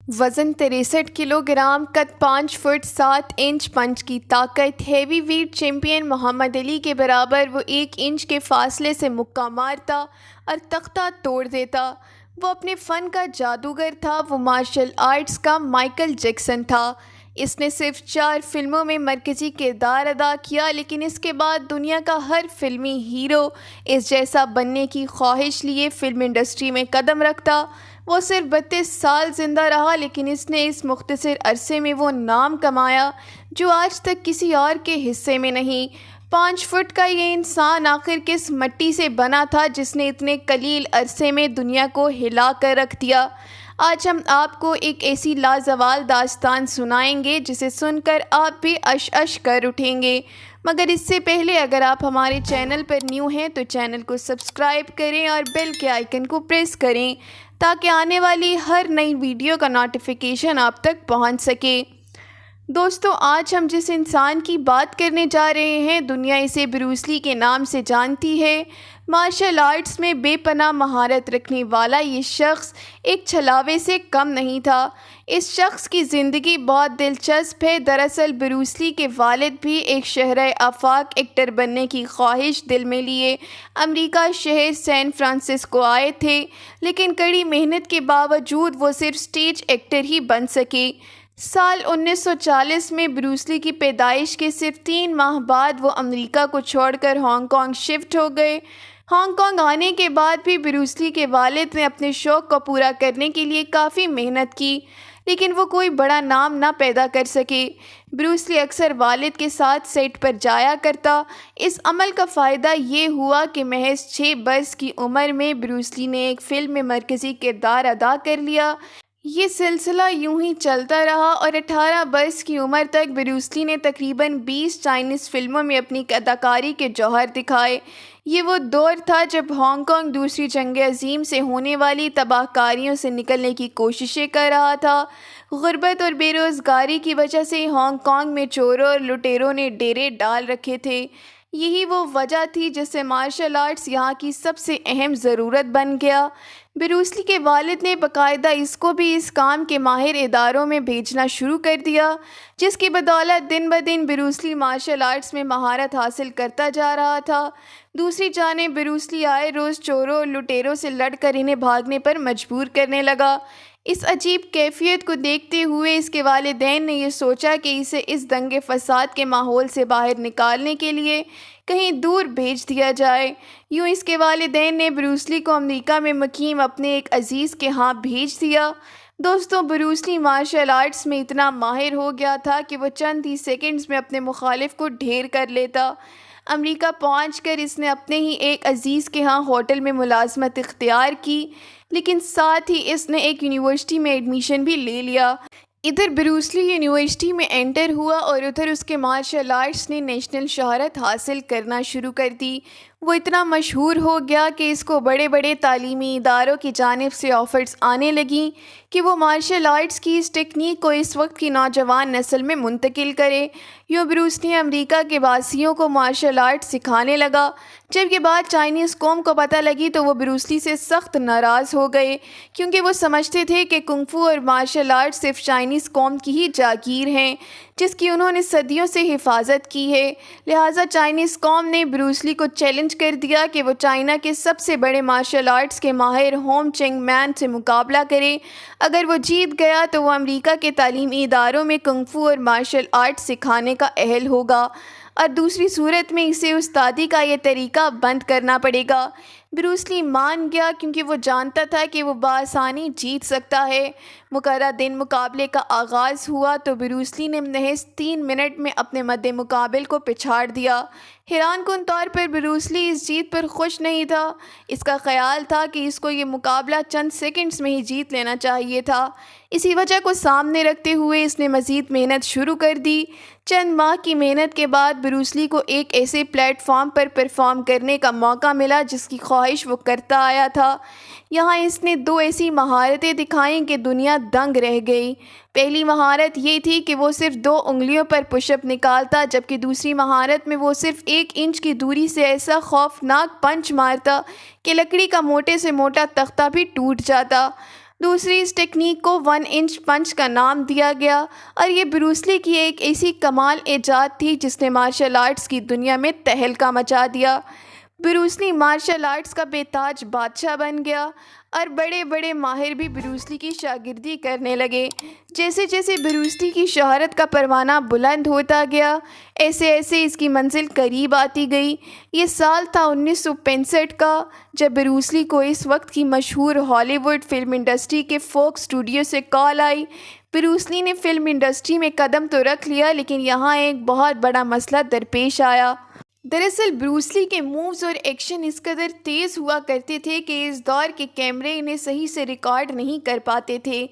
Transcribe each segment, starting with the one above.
وزن 63 kilo gram, قد 5 fit 7 inch, پنچ کی طاقت، ہیوی ویٹ چیمپئن محمد علی کے برابر وہ 1 انچ کے فاصلے سے مکہ مارتا اور تختہ توڑ دیتا۔ وہ اپنے فن کا جادوگر تھا، وہ مارشل آرٹس کا مائیکل جیکسن تھا۔ اس نے صرف 4 فلموں میں مرکزی کردار ادا کیا، لیکن اس کے بعد دنیا کا ہر فلمی ہیرو اس جیسا بننے کی خواہش لیے فلم انڈسٹری میں قدم رکھتا۔ وہ صرف 32 سال زندہ رہا، لیکن اس نے اس مختصر عرصے میں وہ نام کمایا جو آج تک کسی اور کے حصے میں نہیں۔ 5 فٹ کا یہ انسان آخر کس مٹی سے بنا تھا جس نے اتنے قلیل عرصے میں دنیا کو ہلا کر رکھ دیا؟ آج ہم آپ کو ایک ایسی لازوال داستان سنائیں گے جسے سن کر آپ بھی اش اش کر اٹھیں گے۔ مگر اس سے پہلے اگر آپ ہمارے چینل پر نیو ہیں تو چینل کو سبسکرائب کریں اور بیل کے آئیکن کو پریس کریں تاکہ آنے والی ہر نئی ویڈیو کا نوٹیفیکیشن آپ تک پہنچ سکے۔ دوستو، آج ہم جس انسان کی بات کرنے جا رہے ہیں، دنیا اسے بروس لی کے نام سے جانتی ہے۔ مارشل آرٹس میں بے پناہ مہارت رکھنے والا یہ شخص ایک چھلاوے سے کم نہیں تھا۔ اس شخص کی زندگی بہت دلچسپ ہے۔ دراصل بروس لی کے والد بھی ایک شہرِ آفاق ایکٹر بننے کی خواہش دل میں لیے امریکہ شہر سین فرانسسکو آئے تھے، لیکن کڑی محنت کے باوجود وہ صرف اسٹیج ایکٹر ہی بن سکے۔ سال 1940 میں بروس لی کی پیدائش کے صرف 3 ماہ بعد وہ امریکہ کو چھوڑ کر ہانگ کانگ شفٹ ہو گئے۔ ہانگ کانگ آنے کے بعد بھی بروس لی کے والد نے اپنے شوق کو پورا کرنے کے لیے کافی محنت کی، لیکن وہ کوئی بڑا نام نہ پیدا کر سکے۔ بروس لی اکثر والد کے ساتھ سیٹ پر جایا کرتا۔ اس عمل کا فائدہ یہ ہوا کہ محض 6 برس کی عمر میں بروس لی نے ایک فلم میں مرکزی کردار ادا کر لیا۔ یہ سلسلہ یوں ہی چلتا رہا اور 18 برس کی عمر تک بروس لی نے تقریباً 20 چائنیز فلموں میں اپنی اداکاری کے جوہر دکھائے۔ یہ وہ دور تھا جب ہانگ کانگ دوسری جنگ عظیم سے ہونے والی تباہ کاریوں سے نکلنے کی کوششیں کر رہا تھا۔ غربت اور بے روزگاری کی وجہ سے ہانگ کانگ میں چوروں اور لٹیروں نے ڈیرے ڈال رکھے تھے۔ یہی وہ وجہ تھی جس سے مارشل آرٹس یہاں کی سب سے اہم ضرورت بن گیا۔ بروس لی کے والد نے باقاعدہ اس کو بھی اس کام کے ماہر اداروں میں بھیجنا شروع کر دیا، جس کی بدولت دن بدن بروس لی مارشل آرٹس میں مہارت حاصل کرتا جا رہا تھا۔ دوسری جانب بروس لی آئے روز چوروں اور لٹیروں سے لڑ کر انہیں بھاگنے پر مجبور کرنے لگا۔ اس عجیب کیفیت کو دیکھتے ہوئے اس کے والدین نے یہ سوچا کہ اسے اس دنگے فساد کے ماحول سے باہر نکالنے کے لیے کہیں دور بھیج دیا جائے۔ یوں اس کے والدین نے بروس لی کو امریکہ میں مقیم اپنے ایک عزیز کے ہاں بھیج دیا۔ دوستوں، بروس لی مارشل آرٹس میں اتنا ماہر ہو گیا تھا کہ وہ چند ہی سیکنڈز میں اپنے مخالف کو ڈھیر کر لیتا۔ امریکہ پہنچ کر اس نے اپنے ہی ایک عزیز کے ہاں ہوٹل میں ملازمت اختیار کی، لیکن ساتھ ہی اس نے ایک یونیورسٹی میں ایڈمیشن بھی لے لیا۔ ادھر بروس لی یونیورسٹی میں انٹر ہوا اور ادھر اس کے مارشل آرٹس نے نیشنل شہرت حاصل کرنا شروع کر دی۔ وہ اتنا مشہور ہو گیا کہ اس کو بڑے بڑے تعلیمی اداروں کی جانب سے آفرز آنے لگیں کہ وہ مارشل آرٹس کی اس ٹیکنیک کو اس وقت کی نوجوان نسل میں منتقل کرے۔ یوں بروس لی امریکہ کے باسیوں کو مارشل آرٹ سکھانے لگا۔ جب یہ بات چائنیز قوم کو پتہ لگی تو وہ بروس لی سے سخت ناراض ہو گئے، کیونکہ وہ سمجھتے تھے کہ کنگ فو اور مارشل آرٹ صرف چائنیز قوم کی ہی جاگیر ہیں جس کی انہوں نے صدیوں سے حفاظت کی ہے۔ لہٰذا چائنیز قوم نے بروس لی کو چیلنج کر دیا کہ وہ چائنا کے سب سے بڑے مارشل آرٹس کے ماہر ہوم چنگ مین سے مقابلہ کرے۔ اگر وہ جیت گیا تو وہ امریکہ کے تعلیمی اداروں میں کنگ فو اور مارشل آرٹ سکھانے کا اہل ہوگا، اور دوسری صورت میں اسے استادی کا یہ طریقہ بند کرنا پڑے گا۔ بروس لی مان گیا کیونکہ وہ جانتا تھا کہ وہ بآسانی جیت سکتا ہے۔ مقررہ دن مقابلے کا آغاز ہوا تو بروس لی نے محض 3 منٹ میں اپنے مد مقابل کو پچھاڑ دیا۔ حیران کن طور پر بروس لی اس جیت پر خوش نہیں تھا۔ اس کا خیال تھا کہ اس کو یہ مقابلہ چند سیکنڈز میں ہی جیت لینا چاہیے تھا۔ اسی وجہ کو سامنے رکھتے ہوئے اس نے مزید محنت شروع کر دی۔ چند ماہ کی محنت کے بعد بروس لی کو ایک ایسے پلیٹ فارم پر پرفارم کرنے کا موقع ملا جس کی خواہش وہ کرتا آیا تھا۔ یہاں اس نے 2 ایسی مہارتیں دکھائیں کہ دنیا دنگ رہ گئی۔ پہلی مہارت یہ تھی کہ وہ صرف 2 انگلیوں پر پش اپ نکالتا، جبکہ دوسری مہارت میں وہ صرف 1 انچ کی دوری سے ایسا خوفناک پنچ مارتا کہ لکڑی کا موٹے سے موٹا تختہ بھی ٹوٹ جاتا۔ دوسری اس ٹیکنیک کو 1 انچ پنچ کا نام دیا گیا، اور یہ بروس لی کی ایک ایسی کمال ایجاد تھی جس نے مارشل آرٹس کی دنیا میں تہلکہ مچا دیا۔ بروس لی مارشل آرٹس کا بے تاج بادشاہ بن گیا، اور بڑے بڑے ماہر بھی بروس لی کی شاگردی کرنے لگے۔ جیسے جیسے بروس لی کی شہرت کا پروانہ بلند ہوتا گیا، ایسے ایسے اس کی منزل قریب آتی گئی۔ یہ سال تھا 1965 کا، جب بروس لی کو اس وقت کی مشہور ہالی ووڈ فلم انڈسٹری کے فوکس اسٹوڈیو سے کال آئی۔ بروس لی نے فلم انڈسٹری میں قدم تو رکھ لیا، لیکن یہاں ایک بہت بڑا مسئلہ درپیش آیا۔ دراصل بروس لی کے مووز اور ایکشن اس قدر تیز ہوا کرتے تھے کہ اس دور کے کیمرے انہیں صحیح سے ریکارڈ نہیں کر پاتے تھے۔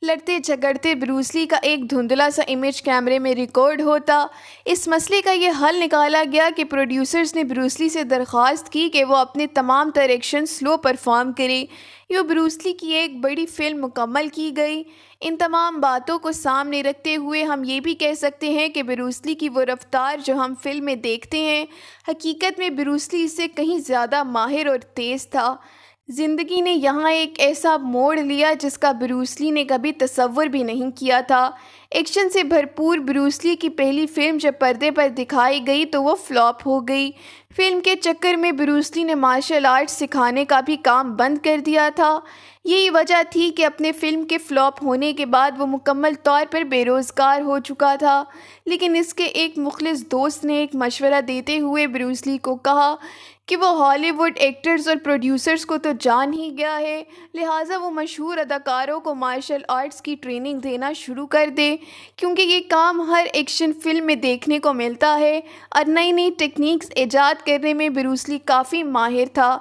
لڑتے جھگڑتے بروس لی کا ایک دھندلا سا امیج کیمرے میں ریکارڈ ہوتا۔ اس مسئلے کا یہ حل نکالا گیا کہ پروڈیوسرز نے بروس لی سے درخواست کی کہ وہ اپنے تمام تر ایکشن سلو پرفارم کرے۔ یوں بروس لی کی ایک بڑی فلم مکمل کی گئی۔ ان تمام باتوں کو سامنے رکھتے ہوئے ہم یہ بھی کہہ سکتے ہیں کہ بروس لی کی وہ رفتار جو ہم فلم میں دیکھتے ہیں، حقیقت میں بروس لی اس سے کہیں زیادہ ماہر اور تیز تھا۔ زندگی نے یہاں ایک ایسا موڑ لیا جس کا بروس لی نے کبھی تصور بھی نہیں کیا تھا۔ ایکشن سے بھرپور بروس لی کی پہلی فلم جب پردے پر دکھائی گئی تو وہ فلاپ ہو گئی۔ فلم کے چکر میں بروس لی نے مارشل آرٹس سکھانے کا بھی کام بند کر دیا تھا۔ یہی وجہ تھی کہ اپنے فلم کے فلاپ ہونے کے بعد وہ مکمل طور پر بے روزگار ہو چکا تھا۔ لیکن اس کے ایک مخلص دوست نے ایک مشورہ دیتے ہوئے بروس لی کو کہا کہ وہ ہالی ووڈ ایکٹرز اور پروڈیوسرز کو تو جان ہی گیا ہے، لہٰذا وہ مشہور اداکاروں کو مارشل آرٹس کی ٹریننگ دینا شروع کر دے، کیونکہ یہ کام ہر ایکشن فلم میں دیکھنے کو ملتا ہے، اور نئی نئی ٹیکنیکس ایجاد کرنے میں بروس لی کافی ماہر تھا۔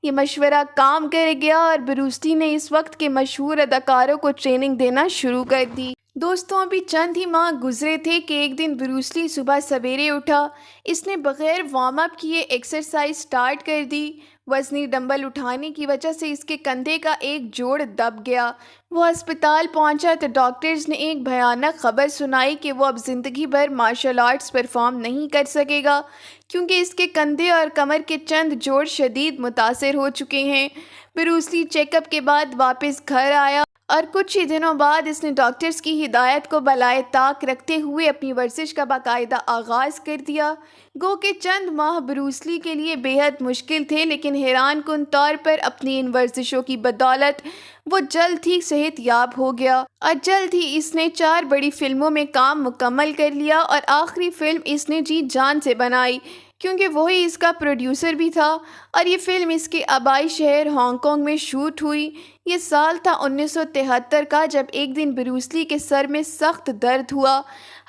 یہ مشورہ کام کر گیا اور بروس لی نے اس وقت کے مشہور اداکاروں کو ٹریننگ دینا شروع کر دی۔ دوستوں، ابھی چند ہی ماہ گزرے تھے کہ ایک دن بروس لی صبح سویرے اٹھا۔ اس نے بغیر وارم اپ کیے ایکسرسائز سٹارٹ کر دی۔ وزنی ڈمبل اٹھانے کی وجہ سے اس کے کندھے کا ایک جوڑ دب گیا۔ وہ ہسپتال پہنچا تو ڈاکٹرز نے ایک بھیانک خبر سنائی کہ وہ اب زندگی بھر مارشل آرٹس پرفارم نہیں کر سکے گا، کیونکہ اس کے کندھے اور کمر کے چند جوڑ شدید متاثر ہو چکے ہیں۔ بروس لی چیک اپ کے بعد واپس گھر آیا، اور کچھ ہی دنوں بعد اس نے ڈاکٹرز کی ہدایت کو بالائے طاق رکھتے ہوئے اپنی ورزش کا باقاعدہ آغاز کر دیا۔ گو کہ چند ماہ بروس لی کے لیے بے حد مشکل تھے، لیکن حیران کن طور پر اپنی ان ورزشوں کی بدولت وہ جلد ہی صحت یاب ہو گیا، اور جلد ہی اس نے 4 بڑی فلموں میں کام مکمل کر لیا، اور آخری فلم اس نے جی جان سے بنائی، کیونکہ وہی اس کا پروڈیوسر بھی تھا، اور یہ فلم اس کے آبائی شہر ہانگ کانگ میں شوٹ ہوئی۔ یہ سال تھا 1973 کا، جب ایک دن بروس لی کے سر میں سخت درد ہوا۔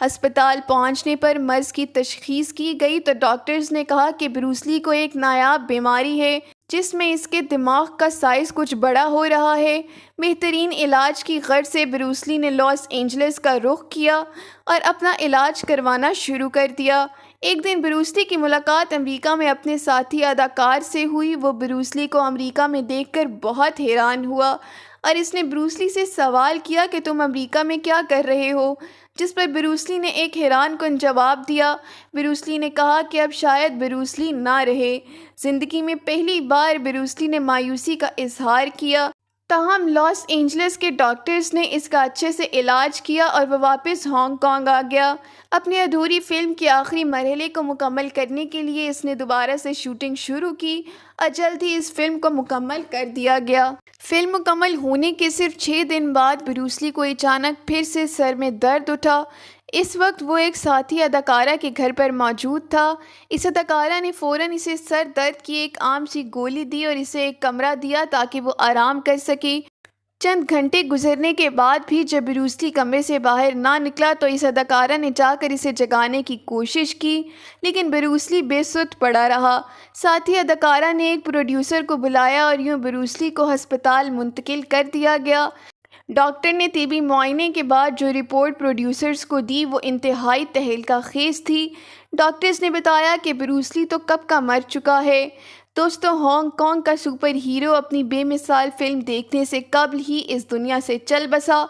ہسپتال پہنچنے پر مرض کی تشخیص کی گئی تو ڈاکٹرز نے کہا کہ بروس لی کو ایک نایاب بیماری ہے جس میں اس کے دماغ کا سائز کچھ بڑا ہو رہا ہے۔ بہترین علاج کی غرض سے بروس لی نے لاس اینجلس کا رخ کیا اور اپنا علاج کروانا شروع کر دیا۔ ایک دن بروس لی کی ملاقات امریکہ میں اپنے ساتھی اداکار سے ہوئی۔ وہ بروس لی کو امریکہ میں دیکھ کر بہت حیران ہوا، اور اس نے بروس لی سے سوال کیا کہ تم امریکہ میں کیا کر رہے ہو، جس پر بروس لی نے ایک حیران کن جواب دیا۔ بروس لی نے کہا کہ اب شاید بروس لی نہ رہے۔ زندگی میں پہلی بار بروس لی نے مایوسی کا اظہار کیا، تاہم لاس اینجلس کے ڈاکٹرز نے اس کا اچھے سے علاج کیا اور وہ واپس ہانگ کانگ آ گیا۔ اپنی ادھوری فلم کے آخری مرحلے کو مکمل کرنے کے لیے اس نے دوبارہ سے شوٹنگ شروع کی، اور جلد ہی اس فلم کو مکمل کر دیا گیا۔ فلم مکمل ہونے کے صرف 6 دن بعد بروس لی کو اچانک پھر سے سر میں درد اٹھا۔ اس وقت وہ ایک ساتھی اداکارہ کے گھر پر موجود تھا۔ اس اداکارہ نے فوراً اسے سر درد کی ایک عام سی گولی دی اور اسے ایک کمرہ دیا تاکہ وہ آرام کر سکے۔ چند گھنٹے گزرنے کے بعد بھی جب بروس لی کمرے سے باہر نہ نکلا تو اس اداکارہ نے جا کر اسے جگانے کی کوشش کی، لیکن بروس لی بے سدھ پڑا رہا۔ ساتھی اداکارہ نے ایک پروڈیوسر کو بلایا اور یوں بروس لی کو ہسپتال منتقل کر دیا گیا۔ ڈاکٹر نے طبی معائنے کے بعد جو رپورٹ پروڈیوسرز کو دی وہ انتہائی تہلکہ خیز تھی۔ ڈاکٹرز نے بتایا کہ بروس لی تو کب کا مر چکا ہے۔ دوستوں، ہانگ کانگ کا سپر ہیرو اپنی بے مثال فلم دیکھنے سے قبل ہی اس دنیا سے چل بسا۔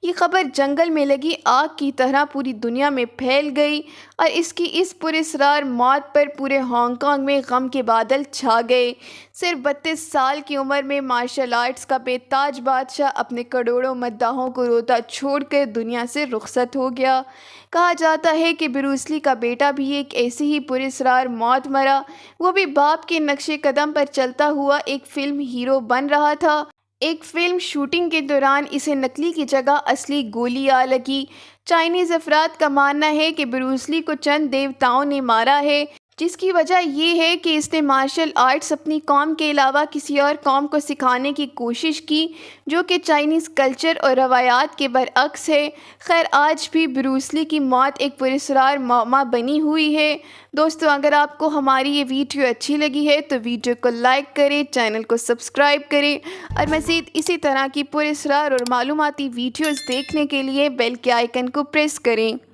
یہ خبر جنگل میں لگی آگ کی طرح پوری دنیا میں پھیل گئی اور اس کی اس پراسرار موت پر پورے ہانگ کانگ میں غم کے بادل چھا گئے۔ صرف 32 سال کی عمر میں مارشل آرٹس کا بے تاج بادشاہ اپنے کروڑوں مداحوں کو روتا چھوڑ کر دنیا سے رخصت ہو گیا۔ کہا جاتا ہے کہ بروس لی کا بیٹا بھی ایک ایسی ہی پراسرار موت مرا، وہ بھی باپ کے نقش قدم پر چلتا ہوا ایک فلم ہیرو بن رہا تھا۔ ایک فلم شوٹنگ کے دوران اسے نکلی کی جگہ اصلی گولی آ لگی۔ چائنیز افراد کا ماننا ہے کہ بروس لی کو چند دیوتاؤں نے مارا ہے، جس کی وجہ یہ ہے کہ اس نے مارشل آرٹس اپنی قوم کے علاوہ کسی اور قوم کو سکھانے کی کوشش کی، جو کہ چائنیز کلچر اور روایات کے برعکس ہے۔ خیر، آج بھی بروس لی کی موت ایک پراسرار معمہ بنی ہوئی ہے۔ دوستو، اگر آپ کو ہماری یہ ویڈیو اچھی لگی ہے تو ویڈیو کو لائک کریں، چینل کو سبسکرائب کریں اور مزید اسی طرح کی پراسرار اور معلوماتی ویڈیوز دیکھنے کے لیے بیل کے آئیکن کو پریس کریں۔